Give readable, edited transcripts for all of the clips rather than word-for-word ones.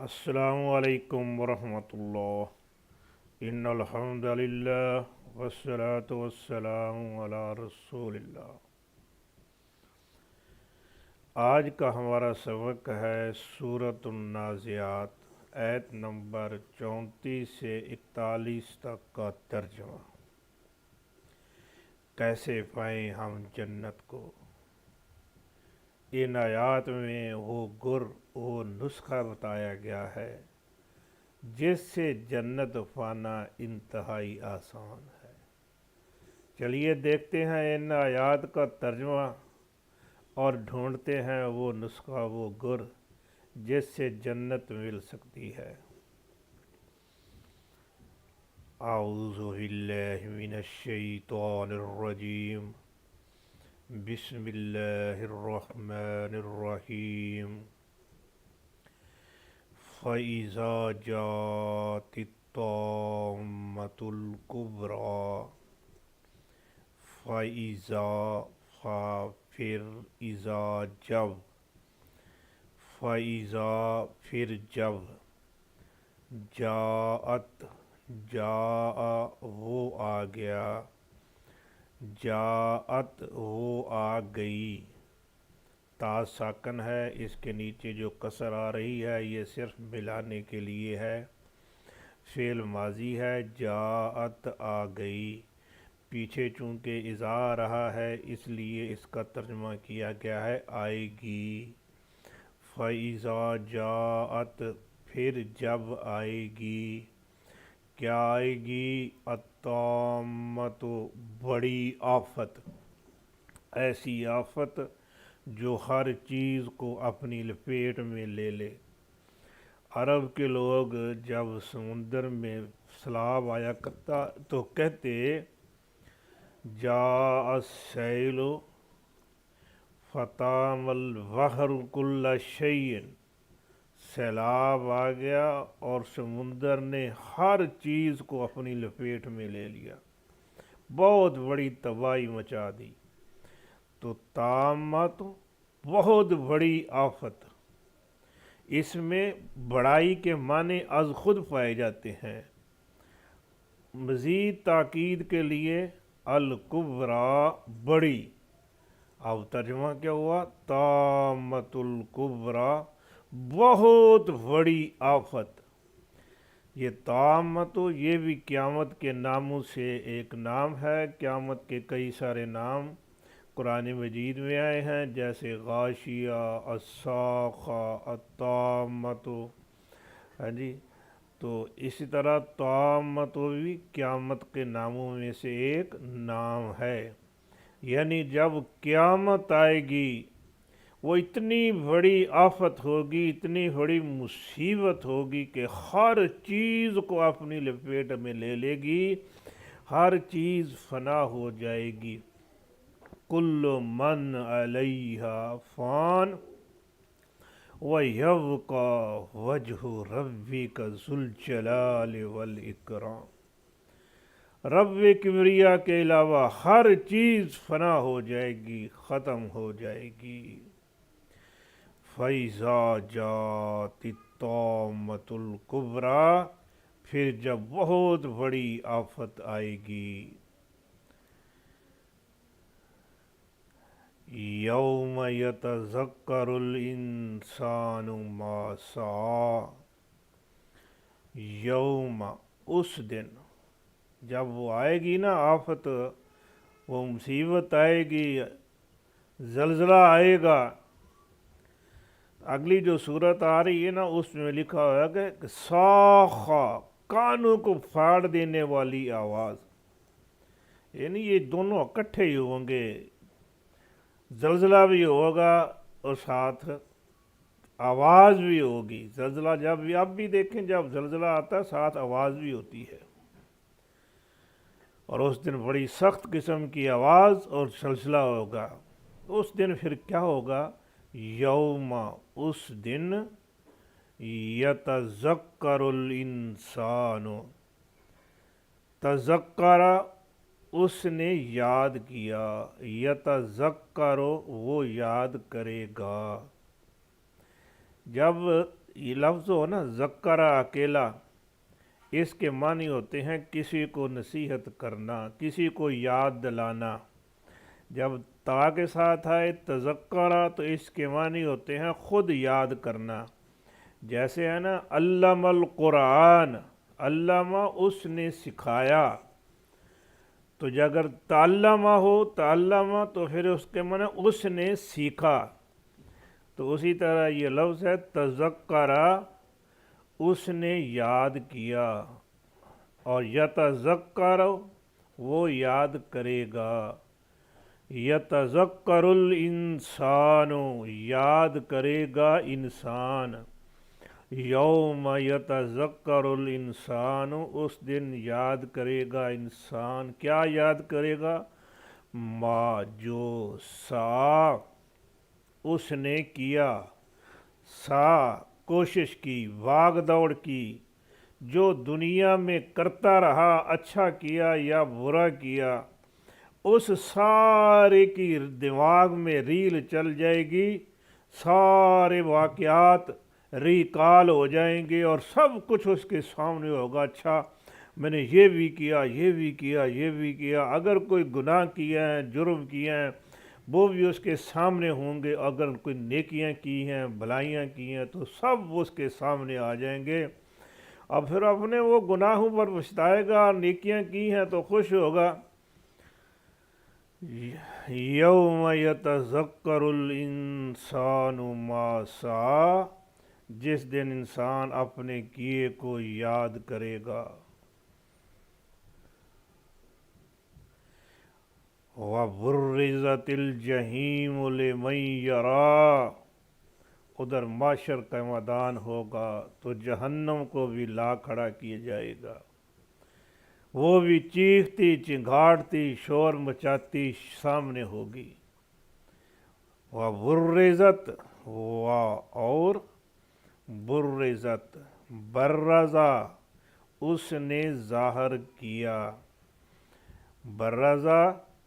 السلام علیکم ورحمۃ اللہ ان الحمد للہ والصلاة والسلام علی رسول اللہ۔ آج کا ہمارا سبق ہے سورۃ النازعات، آیت نمبر 34 سے 41 تک کا ترجمہ۔ کیسے پائیں ہم جنت کو؟ ان آیات میں وہ نسخہ بتایا گیا ہے جس سے جنت پانا انتہائی آسان ہے۔ چلیے دیکھتے ہیں ان آیات کا ترجمہ اور ڈھونڈتے ہیں وہ نسخہ، وہ گر جس سے جنت مل سکتی ہے۔ اعوذ باللہ من الشیطان الرجیم، بسم اللہ الرحمن الرحیم۔ فَإِذَا جَاءَتِ الطَّامَّةُ الْكُبْرىٰ، فَإِذَا پھر اذا جب، فَإِذَا پھر جب، جاءت وہ آ گیا، جاءت وہ آ گئی۔ تا ساکن ہے، اس کے نیچے جو کسر آ رہی ہے یہ صرف ملانے کے لیے ہے، فعل ماضی ہے۔ جاءت آ گئی، پیچھے چونکہ اذا رہا ہے اس لیے اس کا ترجمہ کیا گیا ہے آئے گی۔ فَإِذَا جاءت پھر جب آئے گی، کیا آئے گی؟ الطامۃ بڑی آفت، ایسی آفت جو ہر چیز کو اپنی لپیٹ میں لے لے۔ عرب کے لوگ جب سمندر میں سیلاب آیا کرتا تو کہتے جاء السیل فطام البحر کل شیء، سیلاب آ گیا اور سمندر نے ہر چیز کو اپنی لپیٹ میں لے لیا، بہت بڑی تباہی مچا دی۔ تو طامۃ بہت بڑی آفت، اس میں بڑائی کے معنی از خود پائے جاتے ہیں۔ مزید تاکید کے لیے الکبریٰ بڑی، اب ترجمہ کیا ہوا؟ طامۃ الکبریٰ بہت بڑی آفت۔ یہ طامۃ یہ بھی قیامت کے ناموں سے ایک نام ہے۔ قیامت کے کئی سارے نام قرآن مجید میں آئے ہیں، جیسے غاشیہ، الصاخہ، الطامۃ، ہاں جی۔ تو اسی طرح طامۃ بھی قیامت کے ناموں میں سے ایک نام ہے، یعنی جب قیامت آئے گی وہ اتنی بڑی آفت ہوگی، اتنی بڑی مصیبت ہوگی کہ ہر چیز کو اپنی لپیٹ میں لے لے گی، ہر چیز فنا ہو جائے گی۔ کل من علیہا فان وَيَبْقَى وَجْهُ رَبِّكَ ذُو الْجَلَالِ وَالْإِكْرَامِ۔ رب کبریا کے علاوہ ہر چیز فنا ہو جائے گی، ختم ہو جائے گی۔ فَإِذَا جَاءَتِ الطَّامَّةُ الْكُبْرىٰ پھر جب بہت بڑی آفت آئے گی۔ یوم یتذکر الانسان ما سعی، یوم اس دن جب وہ آئے گی نا آفت، وہ مصیبت آئے گی، زلزلہ آئے گا۔ اگلی جو صورت آ رہی ہے نا اس میں لکھا ہوا ہے کہ صاخہ، کانوں کو پھاڑ دینے والی آواز، یعنی یہ دونوں اکٹھے ہی ہوں گے، زلزلہ بھی ہوگا اور ساتھ آواز بھی ہوگی۔ زلزلہ جب بھی آپ بھی دیکھیں، جب زلزلہ آتا ہے ساتھ آواز بھی ہوتی ہے، اور اس دن بڑی سخت قسم کی آواز اور زلزلہ ہوگا۔ اس دن پھر کیا ہوگا؟ یوم اس دن، یتذکر الانسان، تذکر اس نے یاد کیا، یتذکر وہ یاد کرے گا۔ جب یہ لفظ ہو نا ذکرہ اکیلا، اس کے معنی ہوتے ہیں کسی کو نصیحت کرنا، کسی کو یاد دلانا۔ جب تا کے ساتھ آئے تذکرہ تو اس کے معنی ہوتے ہیں خود یاد کرنا۔ جیسے ہے نا علم القرآن، علامہ اس نے سکھایا، تو جو اگر تعلمہ ہو تعلمہ تو پھر اس کے معنی اس نے سیکھا۔ تو اسی طرح یہ لفظ ہے تذکرہ، اس نے یاد کیا، اور یتذکر وہ یاد کرے گا۔ یتذکر الانسان یاد کرے گا انسان، یوم یتذکر الانسان اس دن یاد کرے گا انسان۔ کیا یاد کرے گا؟ ما جو سا اس نے کیا، سا کوشش کی، بھاگ دوڑ کی، جو دنیا میں کرتا رہا، اچھا کیا یا برا کیا، اس سارے کی دماغ میں ریل چل جائے گی، سارے واقعات ریکال ہو جائیں گے اور سب کچھ اس کے سامنے ہوگا۔ اچھا میں نے یہ بھی کیا، یہ بھی کیا، یہ بھی کیا۔ اگر کوئی گناہ کیا ہے، جرم کیا ہے، وہ بھی اس کے سامنے ہوں گے۔ اگر کوئی نیکیاں کی ہیں، بھلائیاں کی ہیں، تو سب اس کے سامنے آ جائیں گے۔ اب پھر اپنے وہ گناہوں پر پچھتائے گا، نیکیاں کی ہیں تو خوش ہوگا۔ یوم یتذکر الانسان ما سعی، جس دن انسان اپنے کیے کو یاد کرے گا۔ وَبُرِّزَتِ الْجَحِیمُ لِمَن یَرَیٰ، ادھر معاشر کا میدان ہوگا تو جہنم کو بھی لا کھڑا کیا جائے گا، وہ بھی چیختی چنگھاڑتی شور مچاتی سامنے ہوگی۔ وَبُرِّزَت اور برزت، برزا اس نے ظاہر کیا۔ برزا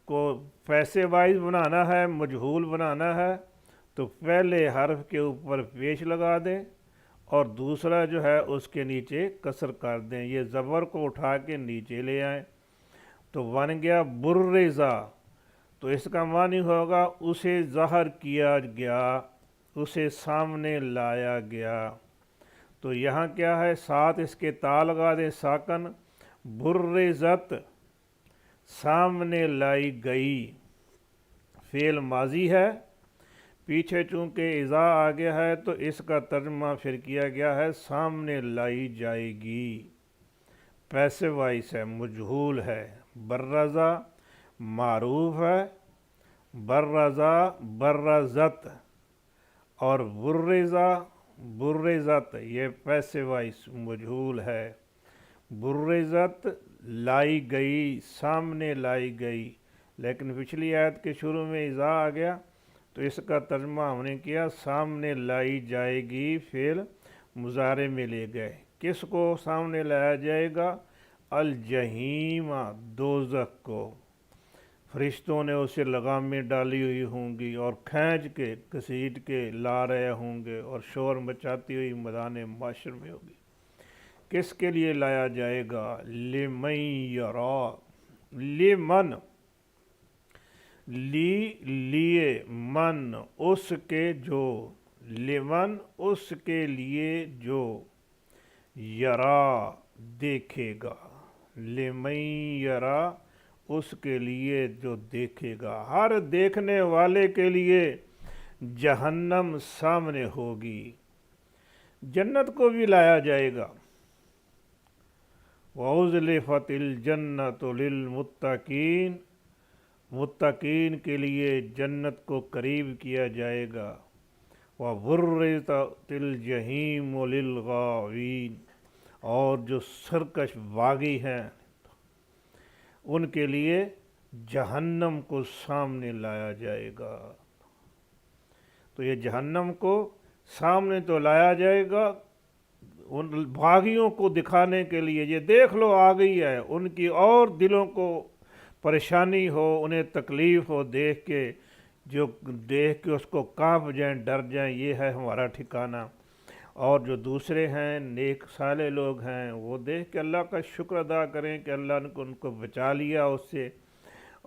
کو پیسے وائز بنانا ہے، مجہول بنانا ہے، تو پہلے حرف کے اوپر پیش لگا دیں اور دوسرا جو ہے اس کے نیچے کسر کر دیں، یہ زبر کو اٹھا کے نیچے لے آئیں تو بن گیا برزا۔ تو اس کا معنی ہوگا اسے ظاہر کیا گیا، اسے سامنے لایا گیا۔ تو یہاں کیا ہے، ساتھ اس کے تا لگا دیں ساکن، برزت سامنے لائی گئی، فعل ماضی ہے، پیچھے چونکہ اذا آ گیا ہے تو اس کا ترجمہ پھر کیا گیا ہے سامنے لائی جائے گی، پیسے وائس ہے، مجہول ہے۔ برزا معروف ہے، برزا برزت، اور برزا برزت یہ پیسے وائس مجہول ہے۔ برزت لائی گئی، سامنے لائی گئی، لیکن پچھلی آیت کے شروع میں اذا آ گیا تو اس کا ترجمہ ہم نے کیا سامنے لائی جائے گی، فعل مضارع میں لے گئے۔ کس کو سامنے لایا جائے گا؟ الجحیم، دوزخ کو۔ فرشتوں نے اسے لگام میں ڈالی ہوئی ہوں گی اور کھینچ کے گھسیٹ کے لا رہے ہوں گے اور شور مچاتی ہوئی میدان معاشر میں ہوگی۔ کس کے لیے لایا جائے گا؟ لمن یرا، لمن لیے، من اس کے جو، لمن اس کے لیے جو، یرا دیکھے گا، لمن یرا اس کے لیے جو دیکھے گا۔ ہر دیکھنے والے کے لیے جہنم سامنے ہوگی۔ جنت کو بھی لایا جائے گا۔ وَأُزْلِفَتِ الْجَنَّةُ لِلْمُتَّقِينَ، متقین کے لیے جنت کو قریب کیا جائے گا۔ وَبُرِّزَتِ الْجَحِیمُ لِلْغَاوِینَ، اور جو سرکش باغی ہیں ان کے لیے جہنم کو سامنے لایا جائے گا۔ تو یہ جہنم کو سامنے تو لایا جائے گا ان باغیوں کو دکھانے کے لیے، یہ دیکھ لو آ گئی ہے، ان کی اور دلوں کو پریشانی ہو، انہیں تکلیف ہو دیکھ کے، جو دیکھ کے اس کو کانپ جائیں، ڈر جائیں، یہ ہے ہمارا ٹھکانہ۔ اور جو دوسرے ہیں نیک صالح لوگ ہیں وہ دیکھ کے اللہ کا شکر ادا کریں کہ اللہ نے ان کو بچا لیا اس سے،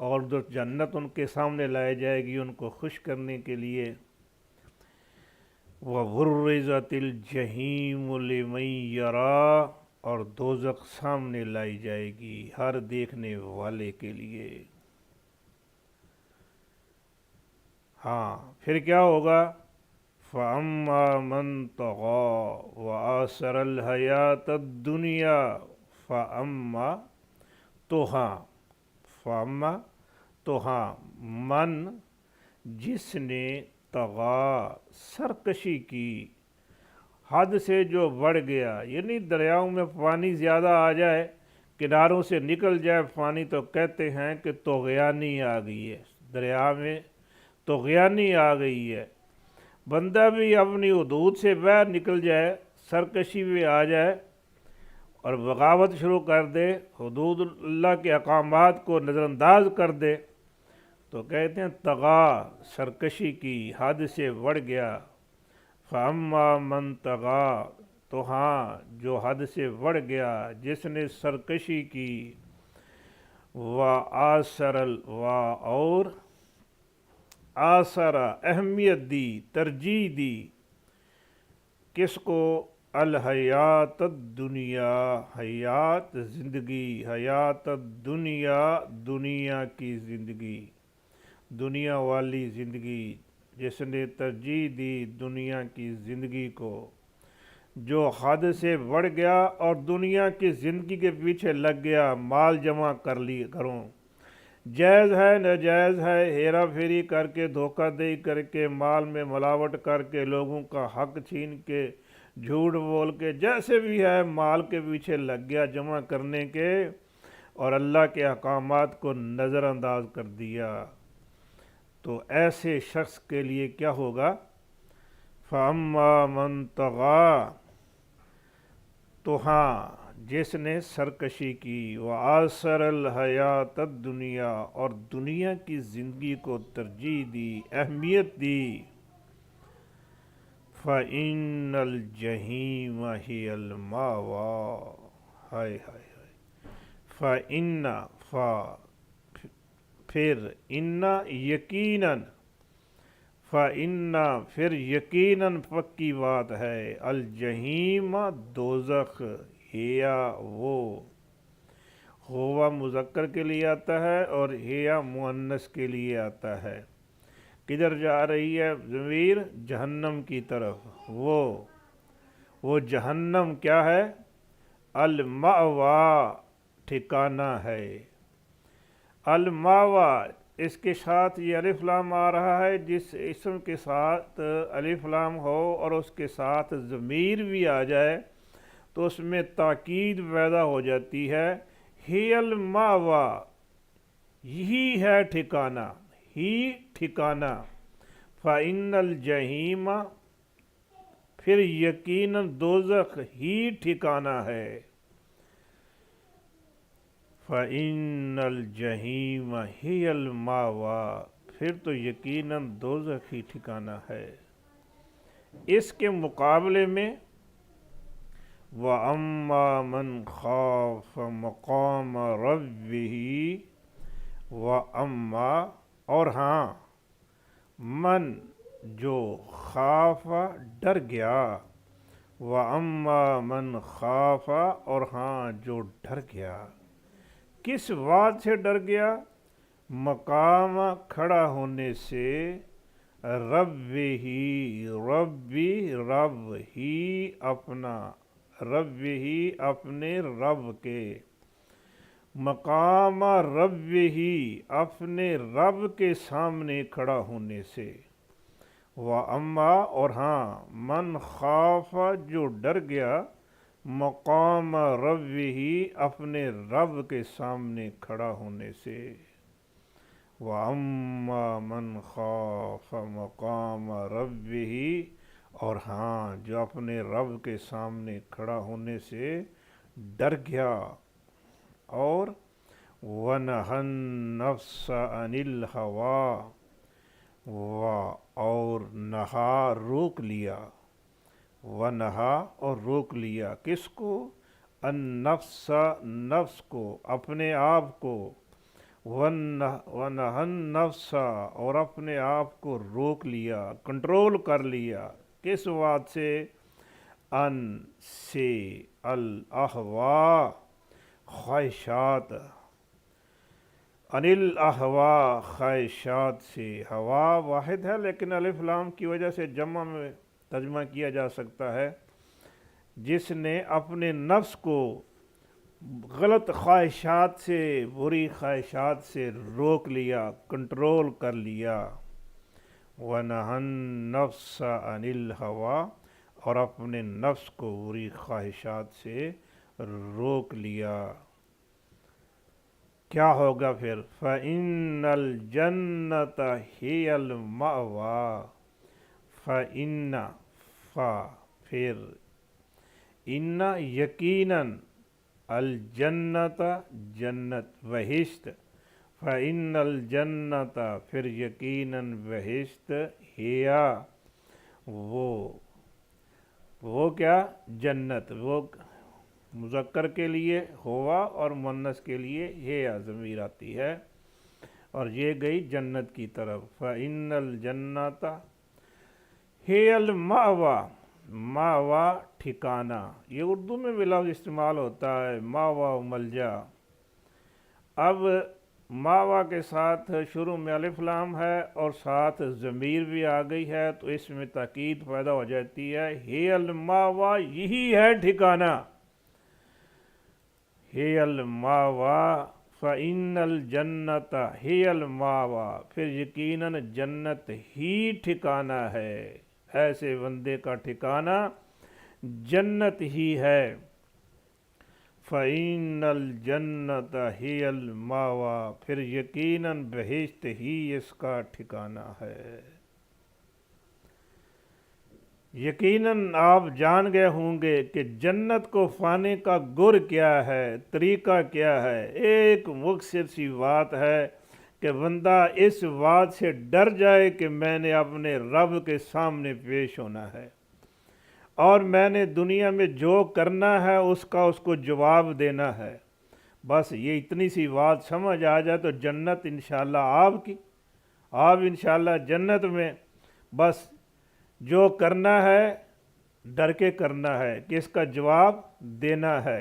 اور جو جنت ان کے سامنے لائی جائے گی ان کو خوش کرنے کے لیے۔ وَبُرِّزَتِ الْجَحِیمُ لِمَن یَرَا، اور دوزخ سامنے لائی جائے گی ہر دیکھنے والے کے لیے۔ ہاں پھر کیا ہوگا؟ فَأَمَّا مَن طَغَىٰ وَآثَرَ الْحَیَاةَ الدُّنْیَا فَأَمَّا، تو ہاں، فَأَمَّا تو ہاں، من جس نے طغا سرکشی کی، حد سے جو بڑھ گیا، یعنی دریاؤں میں پانی زیادہ آ جائے، کناروں سے نکل جائے پانی، تو کہتے ہیں کہ طغیانی آ گئی ہے، دریا میں طغیانی آ گئی ہے۔ بندہ بھی اپنی حدود سے باہر نکل جائے، سرکشی میں آ جائے اور بغاوت شروع کر دے، حدود اللہ کے احکامات کو نظر انداز کر دے، تو کہتے ہیں طغا سرکشی کی، حد سے بڑھ گیا۔ فَأَمَّا مَن طَغَىٰ، تو ہاں جو حد سے بڑھ گیا، جس نے سرکشی کی، اور آثر اہمیت دی، ترجیح دی، کس کو؟ الحیات الدنیا، حیات زندگی، حیات الدنیا دنیا کی زندگی، دنیا والی زندگی، جس نے ترجیح دی دنیا کی زندگی کو، جو حد سے بڑھ گیا اور دنیا کی زندگی کے پیچھے لگ گیا، مال جمع کروں، جائز ہے ناجائز ہے، ہیرا پھیری کر کے، دھوکہ دہی کر کے، مال میں ملاوٹ کر کے، لوگوں کا حق چھین کے، جھوٹ بول کے، جیسے بھی ہے مال کے پیچھے لگ گیا جمع کرنے کے، اور اللہ کے احکامات کو نظر انداز کر دیا، تو ایسے شخص کے لیے کیا ہوگا؟ فَأَمَّا مَن طَغَىٰ، تو ہاں جس نے سرکشی کی، وَآثَرَ الْحَیَاةَ الدُّنْیَا، اور دنیا کی زندگی کو ترجیح دی، اہمیت دی، فَإِنَّ الْجَحِیمَ ہِیَ الْمَأْوَىٰ، ہائے ہائے ہائے، پھر ان یقیناً، فَإِنَّ پھر یقیناً پکی بات ہے، الجحیم دوزخ، ہیا وہ، ہوا مذکر کے لیے آتا ہے اور ہیا مؤنث کے لیے آتا ہے۔ کدھر جا رہی ہے ضمیر؟ جہنم کی طرف۔ وہ جہنم کیا ہے؟ المأویٰ، ٹھکانہ ہے۔ المأویٰ، اس کے ساتھ یہ الف لام آ رہا ہے، جس اسم کے ساتھ الف لام ہو اور اس کے ساتھ ضمیر بھی آ جائے تو اس میں تاکید پیدا ہو جاتی ہے۔ ہی المأویٰ، یہی ہے ٹھکانہ، ہی ٹھکانہ۔ فَإِنَّ الْجَحِیمَ، پھر یقیناً دوزخ ہی ٹھکانہ ہے۔ فَإِنَّ الْجَحِیمَ ہِیَ الْمَأْوَىٰ، پھر تو یقیناً دوزخ ہی ٹھکانہ ہے۔ اس کے مقابلے میں وَأَمَّا مَنْ خَافَ مَقَامَ رَبِّهِ، وَأَمَّا، اور ہاں، من جو خاف ڈر گیا، وَأَمَّا مَنْ خَافَ، اور ہاں جو ڈر گیا، کس بات سے ڈر گیا؟ مقام کھڑا ہونے سے، رب ہی، رب ہی اپنا، رب ہی اپنے رب کے، مقام رب ہی اپنے رب کے سامنے کھڑا ہونے سے، وَأَمَّا، اور ہاں، من خاف جو ڈر گیا، مقام رب ہی اپنے رب کے سامنے کھڑا ہونے سے، وَأَمَّا مَنْ خَافَ مَقَامَ رَبِّهِ، اور ہاں جو اپنے رب کے سامنے کھڑا ہونے سے ڈر گیا، اور وَنَهَى النَّفْسَ عَنِ الْهَوَىٰ، اور نہا روک لیا، ونہا اور روک لیا، کس کو؟ النفس نفس کو، اپنے آپ کو، ونہا النفس اور اپنے آپ کو روک لیا، کنٹرول کر لیا، کس بات سے؟ ان سے، الاہوا خواہشات، ان الاہوا خواہشات سے، ہوا واحد ہے لیکن الف لام کی وجہ سے جمع میں ترجمہ کیا جا سکتا ہے، جس نے اپنے نفس کو غلط خواہشات سے، بری خواہشات سے روک لیا، کنٹرول کر لیا۔ وَنَهَا النَّفْسَ عَنِ الْهَوَىٰ اور اپنے نفس کو بری خواہشات سے روک لیا، کیا ہوگا پھر؟ فَإِنَّ الْجَنَّةَ هِيَ الْمَأْوَىٰ، فَإِنَّ پھر، ان یقیناً، الجنت جنت، بہشت، فَإِنَّ الْجَنَّةَ پھر یقیناً بہشت، ہیا وہ کیا؟ جنت، وہ مذکر کے لیے ہوا اور مؤنث کے لیے ہیا ضمیر آتی ہے، اور یہ گئی جنت کی طرف۔ فَإِنَّ الْجَنَّةَ هِيَ الْمَأْوَىٰ، ماوا ٹھکانہ، یہ اردو میں بھی لفظ استعمال ہوتا ہے، ماوا و ملجا۔ اب ماوا کے ساتھ شروع میں الف لام ہے اور ساتھ ضمیر بھی آ گئی ہے، تو اس میں تاکید پیدا ہو جاتی ہے، ہی الماوا یہی ہے ٹھکانہ، ہی الماوا، فَإِنَّ الْجَنَّةَ ہی الماوا پھر یقیناً جنت ہی ٹھکانہ ہے، ایسے بندے کا ٹھکانہ جنت ہی ہے۔ فَإِنَّ الْجَنَّةَ هِيَ الْمَأْوَىٰ پھر یقیناً بہشت ہی اس کا ٹھکانہ ہے۔ یقیناً آپ جان گئے ہوں گے کہ جنت کو پانے کا گر کیا ہے، طریقہ کیا ہے۔ ایک مختصر سی بات ہے کہ بندہ اس بات سے ڈر جائے کہ میں نے اپنے رب کے سامنے پیش ہونا ہے، اور میں نے دنیا میں جو کرنا ہے اس کو جواب دینا ہے۔ بس یہ اتنی سی بات سمجھ آ جائے تو جنت انشاءاللہ آپ کی، آپ انشاءاللہ جنت میں۔ بس جو کرنا ہے ڈر کے کرنا ہے کہ اس کا جواب دینا ہے،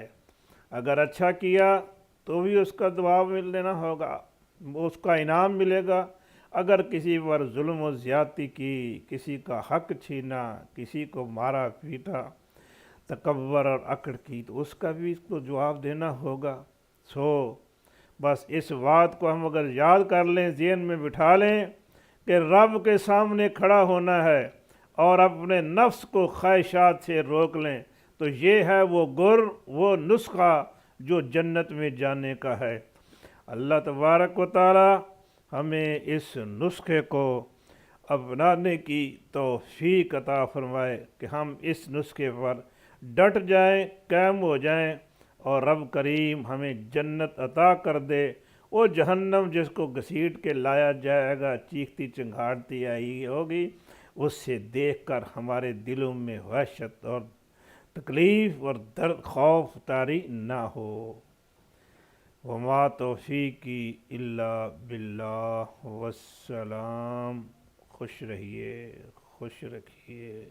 اگر اچھا کیا تو بھی اس کا جواب مل لینا ہوگا، اس کا انعام ملے گا۔ اگر کسی پر ظلم و زیادتی کی، کسی کا حق چھینا، کسی کو مارا پیٹا، تکبر اور اکڑ کی، تو اس کا بھی اس کو جواب دینا ہوگا۔ بس اس بات کو ہم اگر یاد کر لیں، ذہن میں بٹھا لیں کہ رب کے سامنے کھڑا ہونا ہے اور اپنے نفس کو خواہشات سے روک لیں، تو یہ ہے وہ گر، وہ نسخہ جو جنت میں جانے کا ہے۔ اللہ تبارک و تعالی ہمیں اس نسخے کو اپنانے کی توفیق عطا فرمائے کہ ہم اس نسخے پر ڈٹ جائیں، قائم ہو جائیں، اور رب کریم ہمیں جنت عطا کر دے۔ وہ جہنم جس کو گھسیٹ کے لایا جائے گا، چیختی چنگھاڑتی آئی ہوگی، اس سے دیکھ کر ہمارے دلوں میں وحشت اور تکلیف اور درد، خوف طاری نہ ہو۔ وما توفیقی الا باللہ، والسلام۔ خوش رہیے، خوش رکھیے۔